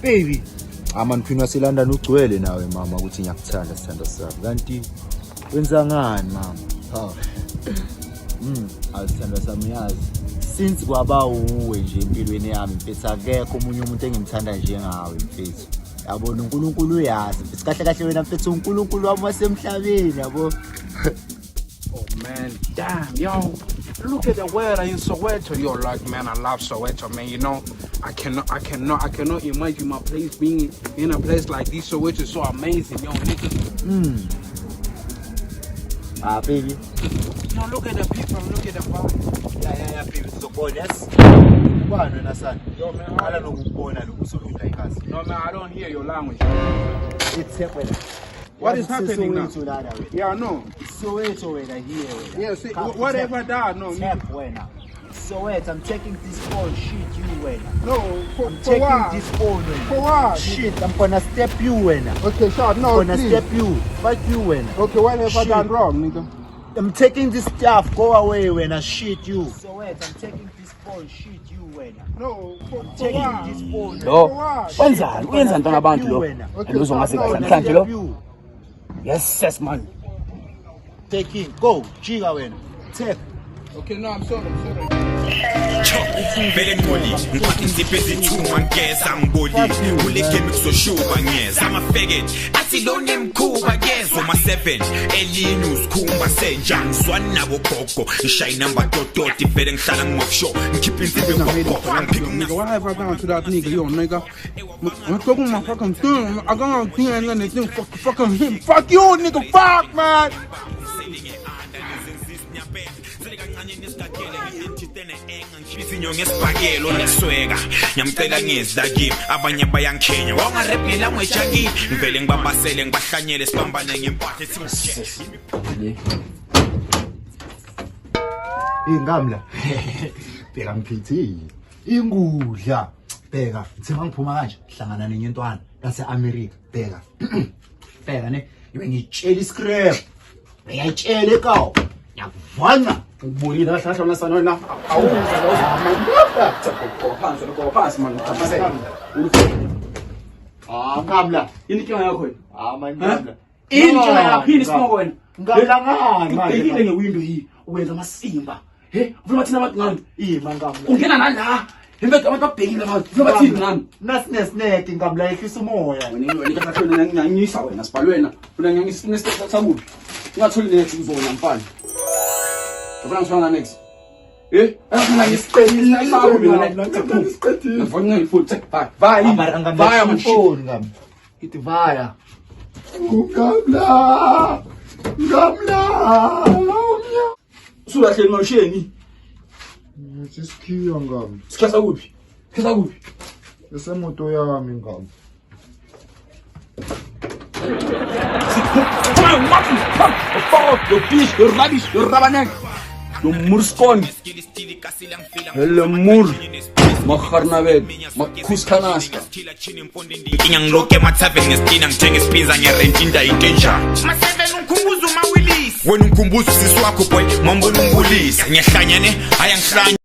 baby. Man Queen waseLondon ugcwele nawe mama ukuthi ngiyakuthanda sithando sami. Kanti wenza ngani mama? Asithanda sami yazi. Since kwaba uwe nje empilweni yami mfethu akekho omunye umuntu engimthanda njengawe mfethu. Yabona uNkulunkulu uyazi mfethu kahle kahle wena mfethu uNkulunkulu wami wasemhlabeni yabo. Oh man, damn, yo, look at the weather in Soweto. Yo, like, man, I love Soweto, man. You know, I cannot imagine my place being in a place like this. Soweto is so amazing, yo, nigga. Baby. Yo, look at the people, look at the vibe. Yeah, baby. So, boy, yes. Yo, man, I don't know no, man, I don't hear your language. It's happening. What is happening now? Yeah, I know. Soweto here. Yeah, see, whatever that, no. Soweto, I'm taking this phone, shit you when. No, I'm taking this phone. For what? Shit, I'm gonna step you when. Okay, shot, no, I'm gonna step you. Fuck you when. Okay, whatever done wrong, nigga. I'm taking this stuff, go away when I shit you. Soweto, I'm taking this phone, shit you when. No, for taking what? this phone. Lo, wenza ntwana abantu lo. Andizongase kahle namhlanje lo. Yes, man. Taking, go, Jiga when. Take. Okay, no, I'm sorry. Vele ngolile ngiphathe insipho ezithuma ngeza ngbolile uleke mikusoshuka ngeza amafeket athi lo nemkhuba kezwe ma 7 elini usikhumba senjani swana nabo gogo ngishaya number dot vele ngihlala ngimokusho ngikhipha insipho Nigga, what have I done to that nigga, yo, nigga? I'm talking my fucking thing. I got do anything. Fucking him. Fuck you, nigga. Fuck, man. ngesibhakelo nesweka nyamcela ngeza kimi abanye bayangikhenya wangarepela ngwejaki ngivele ngibabasele ngibahlanyele sibambane ngempathe ethi Ngamla. Bheka ngiphithi. Ingudla. Bheka, ngithe mangiphuma kanje hlangana nenye intwana lase America. Bheka. Bheka ne, ibe ngitshela iscrap. Ngiyayitshela ekawo. Yakuvana. Ngibulile kahle unasana wena. Awuza phansi man. Ngamla. Yini inkinga yakho wena? Ngamla. Intsha yaphini isimoko wena. Ngamla ngani manje? Ngibhekile ngewindow yi, uwenza amasimba. Ufuna bathina abantu ngani? Ngamla. Ungena nala. Impela abantu abhekile abantu. Ufuna bathini ngani? Nasinesneke ngamla ehlisa umoya. Wena kahle ngiyanyisa wena sibhalwena. Ufuna ngiyangisa sakuphi? Ungatholi next uzona mfana. Ufuna ngisona next. Afuna ngisiqedile sakho mina ngisiqedile. Ngifuna ngifuthi. Vaya man phone ngami. Ithi vaya. Ngamla. Usulahle emosheni. Sisikhiya ngami. Sikhasa kuphi? Sikhasa kuphi? Esemoto yami ngami. Your bitch, your rubbish, your rabanek. Your murskon. Hele mur. Makharnabet. Makuskanaska. ngiyangloke mathaveni ngestina ngithenge spinza ngiyarent into enjani ma 7 unkhumbuzo mawilisi wena unkhumbuzo sisi wakho boy mambona ungulisa ngiyahlanya ne aya ngihlanya